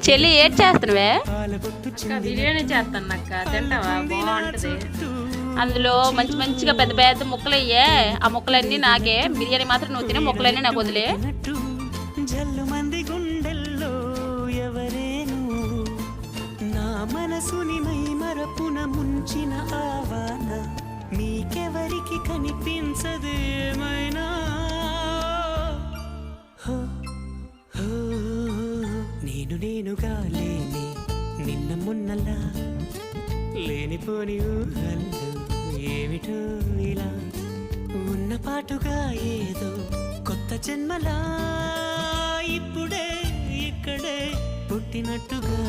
చెల్లి ఏడ్ చేస్తున్నావే? బిర్యానీ చేస్తాను అక్క, తింటావా? బాగుంటది. అందులో మంచి మంచిగా పెద్ద పెద్ద ముక్కలు అయ్యే, ఆ ముక్కలన్నీ నాకే. బిర్యానీ మాత్రం నువ్వు తినే, ముక్కలన్నీ నాకు వదిలే. జల్లు మంది గుండెల్లో ఎవరేను నా మనసుని మై మరపున ముంచిన ఆవాన మీకెవరికి కనిపించదు ఏమైనా. నేనుగా లేని నిన్న మొన్నలా లేనిపోని ఊహల్లో ఏమిటో ఇలా ఉన్న పాటుగా ఏదో కొత్త జన్మలా ఇప్పుడే ఇక్కడే పుట్టినట్టుగా.